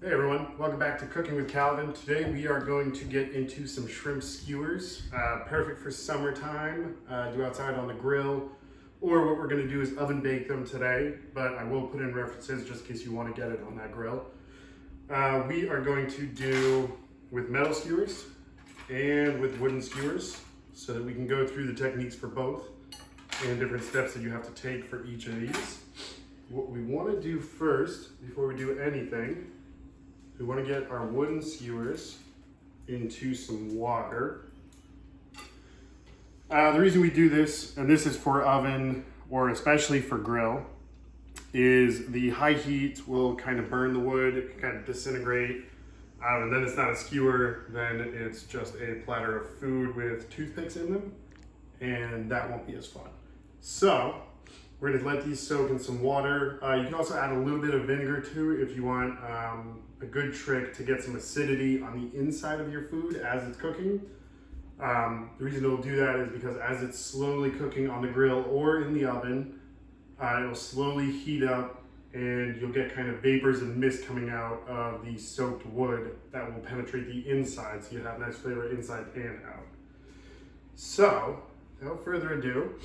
Hey everyone, welcome back to Cooking with Calvin. Today we are going to get into some shrimp skewers. Perfect for summertime, do outside on the grill, or what we're going to do is oven bake them today, but I will put in references just in case you want to get it on that grill. We are going to do with metal skewers and with wooden skewers so that we can go through the techniques for both and different steps that you have to take for each of these. What we want to do first, before we do anything, we want to get our wooden skewers into some water. The reason we do this, and this is for oven or especially for grill, is the high heat will kind of burn the wood, it can kind of disintegrate, and then it's not a skewer, then it's just a platter of food with toothpicks in them, and that won't be as fun. So, we're going to let these soak in some water. You can also add a little bit of vinegar too if you want a good trick to get some acidity on the inside of your food as it's cooking. The reason it'll do that is because as it's slowly cooking on the grill or in the oven, it'll slowly heat up and you'll get kind of vapors and mist coming out of the soaked wood that will penetrate the inside, so you have nice flavor inside and out. So, without further ado,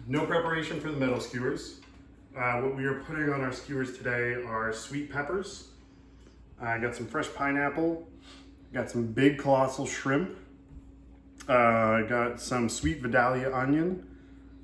no preparation for the metal skewers. What we are putting on our skewers today are sweet peppers. I got some fresh pineapple, got some big colossal shrimp, I got some sweet Vidalia onion.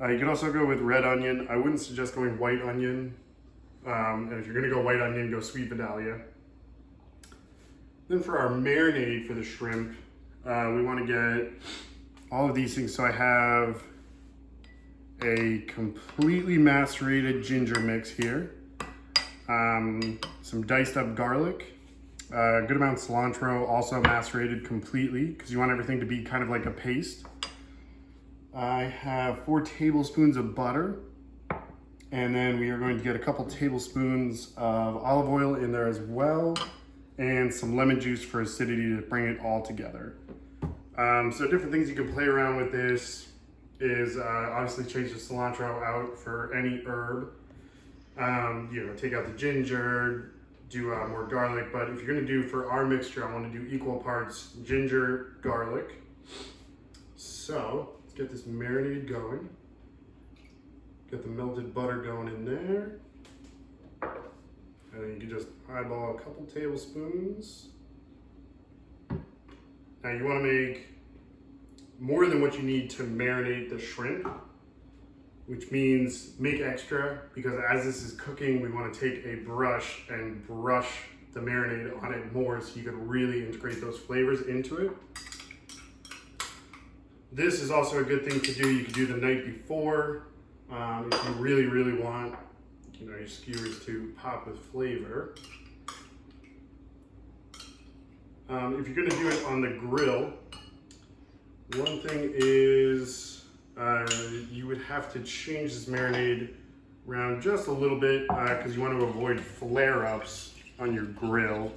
You can also go with red onion. I wouldn't suggest going white onion. And if you're gonna go white onion, go sweet Vidalia. Then for our marinade for the shrimp, we wanna get all of these things. So I have a completely macerated ginger mix here, some diced up garlic, a good amount of cilantro, also macerated completely because you want everything to be kind of like a paste. I have 4 tablespoons of butter, and then we are going to get a couple tablespoons of olive oil in there as well, and some lemon juice for acidity to bring it all together. So different things you can play around with this is obviously change the cilantro out for any herb. Take out the ginger, do more garlic, but if you're gonna do for our mixture, I wanna do equal parts ginger, garlic. So let's get this marinade going. Get the melted butter going in there. And then you can just eyeball a couple tablespoons. Now you wanna make more than what you need to marinate the shrimp, which means make extra, because as this is cooking, we want to take a brush and brush the marinade on it more so you can really integrate those flavors into it. This is also a good thing to do. You can do the night before if you really, really want your skewers to pop with flavor. If you're going to do it on the grill, one thing is you would have to change this marinade around just a little bit because you want to avoid flare-ups on your grill.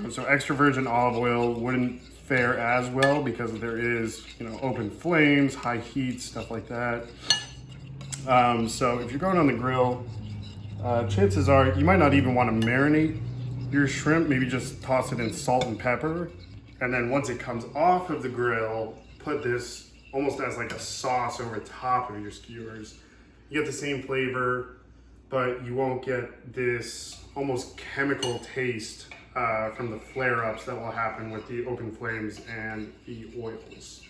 So extra virgin olive oil wouldn't fare as well because there is, open flames, high heat, stuff like that. So if you're going on the grill, chances are you might not even want to marinate your shrimp. Maybe just toss it in salt and pepper. And then once it comes off of the grill, put this almost as like a sauce over top of your skewers. You get the same flavor, but you won't get this almost chemical taste from the flare-ups that will happen with the open flames and the oils.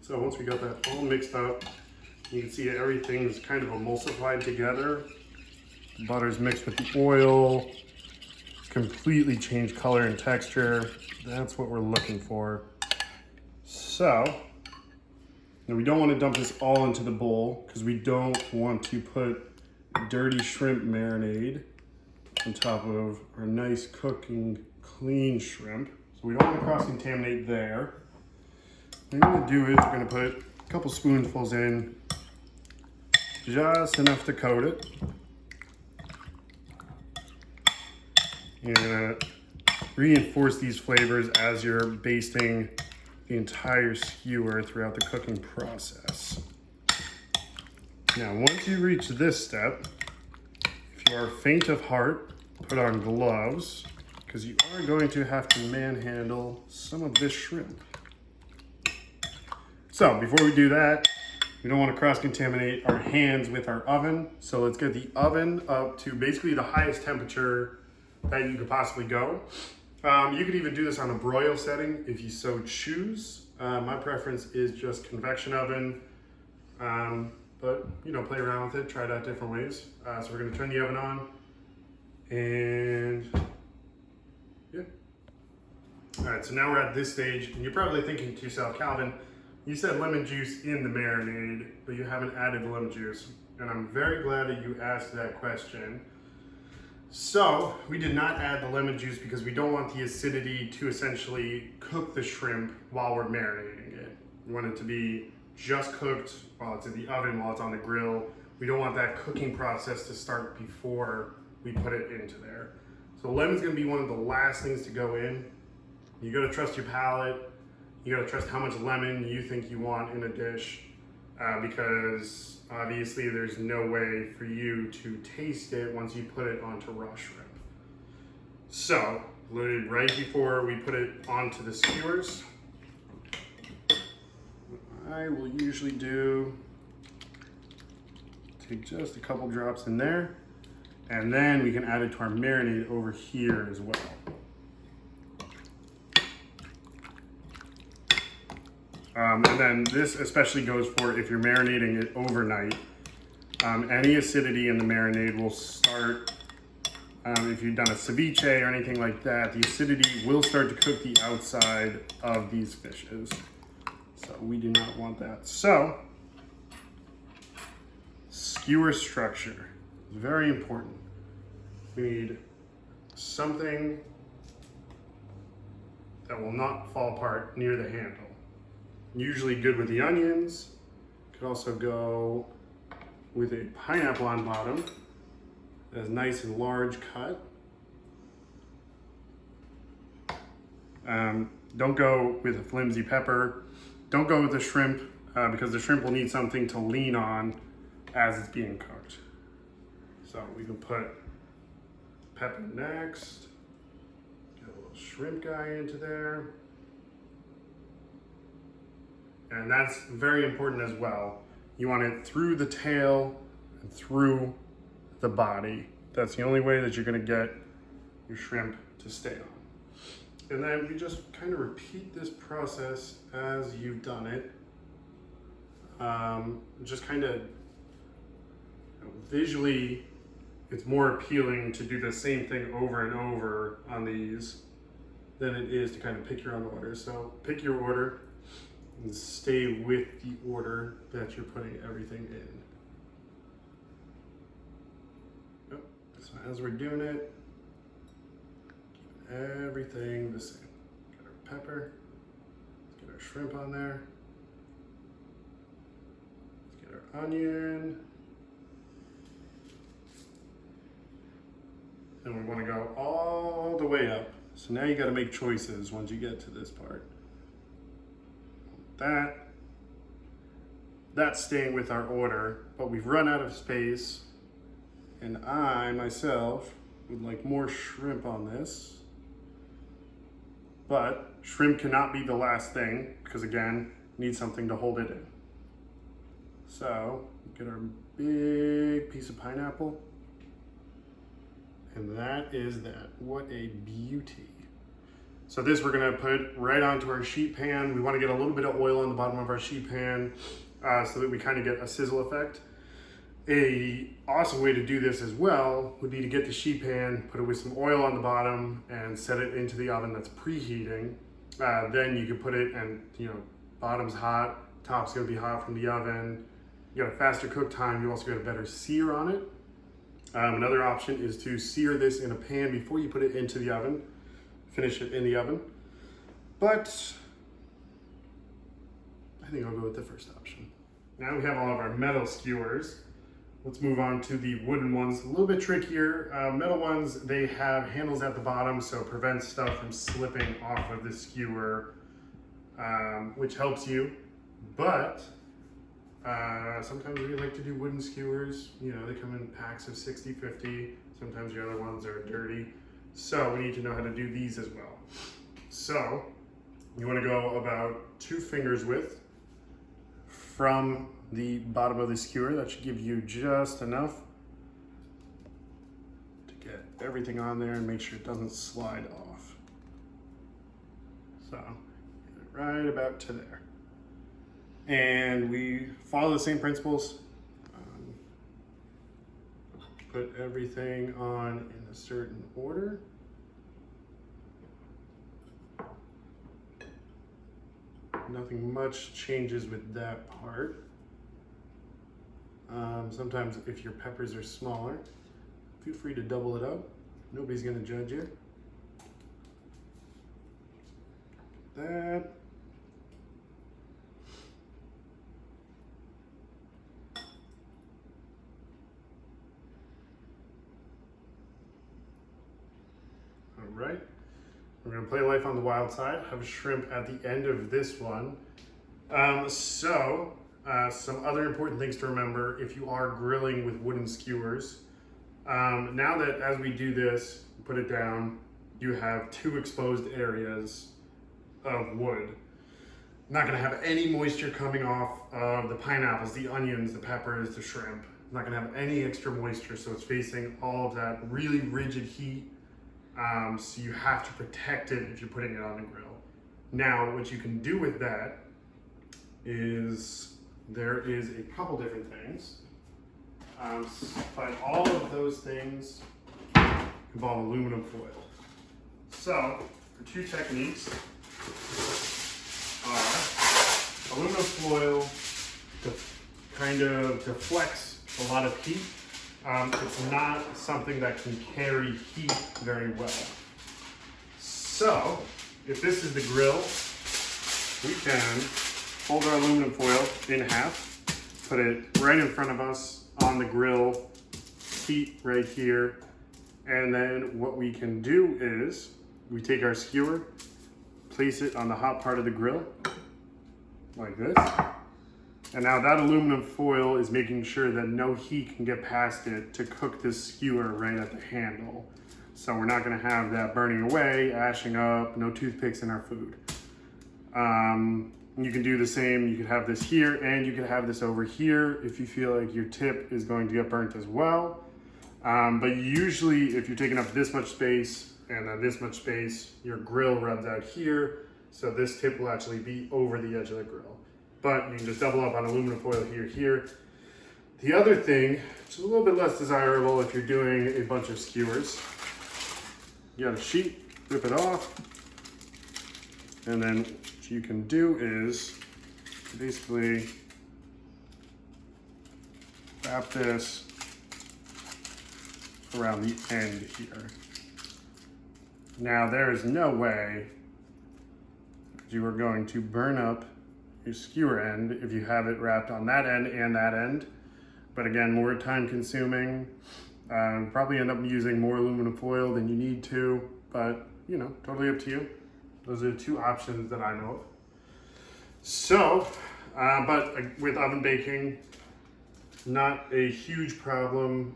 So once we got that all mixed up, you can see everything's kind of emulsified together. The butter's mixed with the oil, completely changed color and texture. That's what we're looking for. So, we don't want to dump this all into the bowl because we don't want to put dirty shrimp marinade on top of our nice cooking clean shrimp. So we don't want to cross-contaminate there. What we're going to do is we're going to put a couple spoonfuls in, just enough to coat it. You're gonna reinforce these flavors as you're basting the entire skewer throughout the cooking process. Now, once you reach this step, if you are faint of heart, put on gloves, because you are going to have to manhandle some of this shrimp. So before we do that, we don't want to cross-contaminate our hands with our oven. So let's get the oven up to basically the highest temperature that you could possibly go. You could even do this on a broil setting if you so choose. My preference is just convection oven. But, you know, play around with it, try it out different ways. So we're gonna turn the oven on, and yeah. All right, so now we're at this stage, and you're probably thinking to yourself, Calvin, you said lemon juice in the marinade, but you haven't added the lemon juice. And I'm very glad that you asked that question. So we did not add the lemon juice because we don't want the acidity to essentially cook the shrimp while we're marinating it. We want it to be just cooked while it's in the oven, while it's on the grill. We don't want that cooking process to start before we put it into there. So lemon's gonna be one of the last things to go in. You gotta trust your palate. You gotta trust how much lemon you think you want in a dish, because obviously there's no way for you to taste it once you put it onto raw shrimp. So, literally right before we put it onto the skewers, I will usually take just a couple drops in there, and then we can add it to our marinade over here as well. And then this especially goes for if you're marinating it overnight. Any acidity in the marinade will start, if you've done a ceviche or anything like that, the acidity will start to cook the outside of these fishes. So we do not want that. So, skewer structure is very important. We need something that will not fall apart near the handle. Usually good with the onions. Could also go with a pineapple on bottom. That's nice and large cut. Don't go with a flimsy pepper. Don't go with the shrimp because the shrimp will need something to lean on as it's being cooked. So we can put pepper next. Get a little shrimp guy into there. And that's very important as well. You want it through the tail and through the body. That's the only way that you're gonna get your shrimp to stay on. And then we just kind of repeat this process as you've done it. Just kind of visually, it's more appealing to do the same thing over and over on these than it is to kind of pick your own order. So pick your order and stay with the order that you're putting everything in. Yep. So as we're doing it, everything the same. Get our pepper, let's get our shrimp on there. Let's get our onion. And we want to go all the way up. So now you got to make choices once you get to this part. That's staying with our order, but we've run out of space, and I myself would like more shrimp on this. But shrimp cannot be the last thing because again, need something to hold it in. So get our big piece of pineapple, and that is that. What a beauty. So this we're gonna put right onto our sheet pan. We wanna get a little bit of oil on the bottom of our sheet pan so that we kind of get a sizzle effect. A awesome way to do this as well would be to get the sheet pan, put it with some oil on the bottom, and set it into the oven that's preheating. Then you can put it, and bottom's hot, top's gonna be hot from the oven. You got a faster cook time. You also got a better sear on it. Another option is to sear this in a pan before you put it into the oven. Finish it in the oven. But I think I'll go with the first option. Now we have all of our metal skewers. Let's move on to the wooden ones. A little bit trickier. Metal ones, they have handles at the bottom, so it prevents stuff from slipping off of the skewer, which helps you. But Sometimes we like to do wooden skewers. You know, they come in packs of 60, 50. Sometimes the other ones are dirty. So we need to know how to do these as well. So you want to go about 2 fingers width from the bottom of the skewer. That should give you just enough to get everything on there and make sure it doesn't slide off. So get it right about to there. And we follow the same principles. Put everything on in a certain order. Nothing much changes with that part. Sometimes if your peppers are smaller, feel free to double it up. Nobody's gonna judge you. That. All right. We're gonna play life on the wild side, have shrimp at the end of this one. Some other important things to remember if you are grilling with wooden skewers. Now that as we do this, put it down, you have 2 exposed areas of wood. Not gonna have any moisture coming off of the pineapples, the onions, the peppers, the shrimp. Not gonna have any extra moisture, so it's facing all of that really rigid heat. So you have to protect it if you're putting it on the grill. Now, what you can do with that is there is a couple different things, but all of those things involve aluminum foil. So, the 2 techniques are aluminum foil kind of deflects a lot of heat. It's not something that can carry heat very well. So, if this is the grill, we can fold our aluminum foil in half, put it right in front of us on the grill, heat right here, and then what we can do is we take our skewer, place it on the hot part of the grill, like this. And now that aluminum foil is making sure that no heat can get past it to cook this skewer right at the handle. So we're not gonna have that burning away, ashing up, no toothpicks in our food. You can do the same, you could have this here and you could have this over here if you feel like your tip is going to get burnt as well. But usually if you're taking up this much space and then this much space, your grill runs out here. So this tip will actually be over the edge of the grill. But you can just double up on aluminum foil here. The other thing, which is a little bit less desirable if you're doing a bunch of skewers, you got a sheet, rip it off, and then what you can do is basically wrap this around the end here. Now there is no way you are going to burn up your skewer end if you have it wrapped on that end and that end. But again, more time consuming. Probably end up using more aluminum foil than you need to, but you know, totally up to you. Those are the 2 options that I know of. So, but with oven baking, not a huge problem.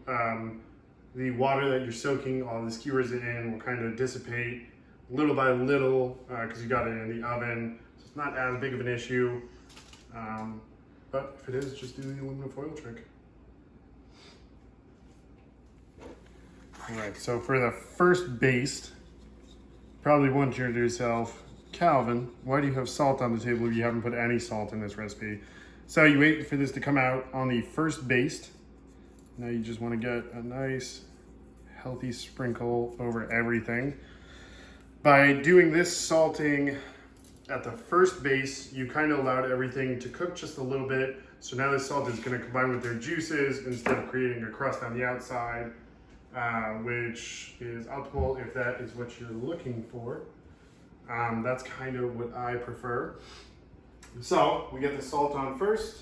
The water that you're soaking all the skewers in will kind of dissipate little by little because you got it in the oven. So it's not as big of an issue. But if it is, just do the aluminum foil trick. All right, so for the first baste, probably wondering to yourself, Calvin, why do you have salt on the table if you haven't put any salt in this recipe? So you wait for this to come out on the first baste. Now you just want to get a nice, healthy sprinkle over everything. By doing this salting at the first base, you kind of allowed everything to cook just a little bit. So now the salt is going to combine with their juices instead of creating a crust on the outside. Which is optimal if that is what you're looking for. That's kind of what I prefer. So we get the salt on first.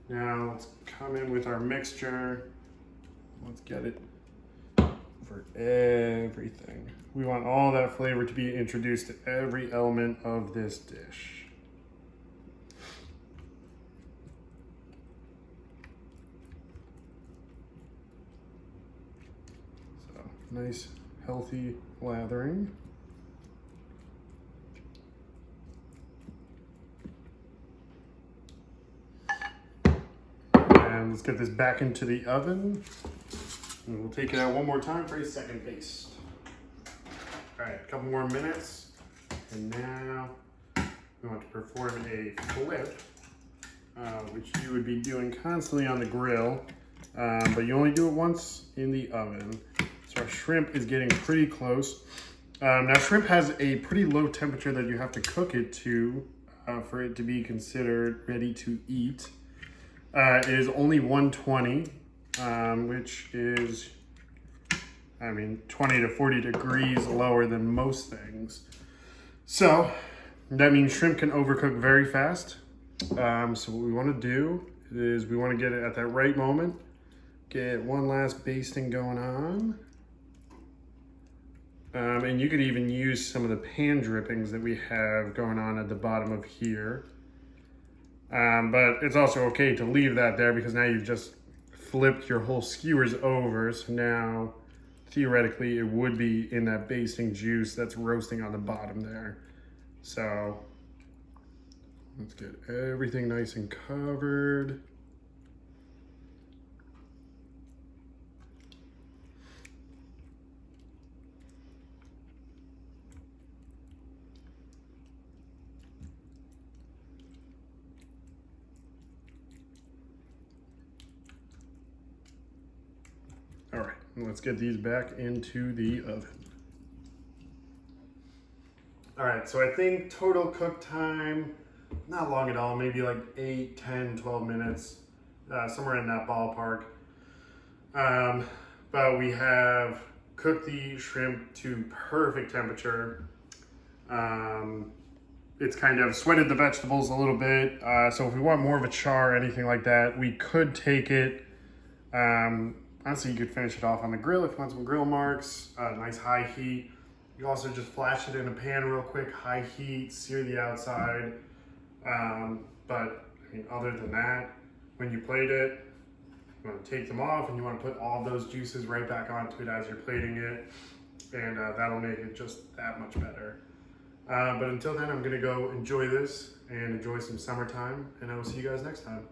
Now let's come in with our mixture. Let's get it for everything. We want all that flavor to be introduced to every element of this dish. Nice, healthy lathering. And let's get this back into the oven. And we'll take it out one more time for a second baste. All right, a couple more minutes. And now we want to perform a flip, which you would be doing constantly on the grill, but you only do it once in the oven. So our shrimp is getting pretty close. Now shrimp has a pretty low temperature that you have to cook it to for it to be considered ready to eat. It is only 120, which is, 20 to 40 degrees lower than most things. So that means shrimp can overcook very fast. So what we want to do is we want to get it at that right moment. Get one last basting going on. And you could even use some of the pan drippings that we have going on at the bottom of here. But it's also okay to leave that there because now you've just flipped your whole skewers over. So now theoretically it would be in that basting juice that's roasting on the bottom there. So let's get everything nice and covered. All right, let's get these back into the oven. All right, so I think total cook time, not long at all, maybe like 8, 10, 12 minutes, somewhere in that ballpark. But we have cooked the shrimp to perfect temperature. It's kind of sweated the vegetables a little bit. So if we want more of a char or anything like that, we could take it. Honestly, you could finish it off on the grill if you want some grill marks, nice high heat. You also just flash it in a pan real quick, high heat, sear the outside. But other than that, when you plate it, you want to take them off and you want to put all those juices right back onto it as you're plating it. And that'll make it just that much better. But until then, I'm gonna go enjoy this and enjoy some summertime, and I will see you guys next time.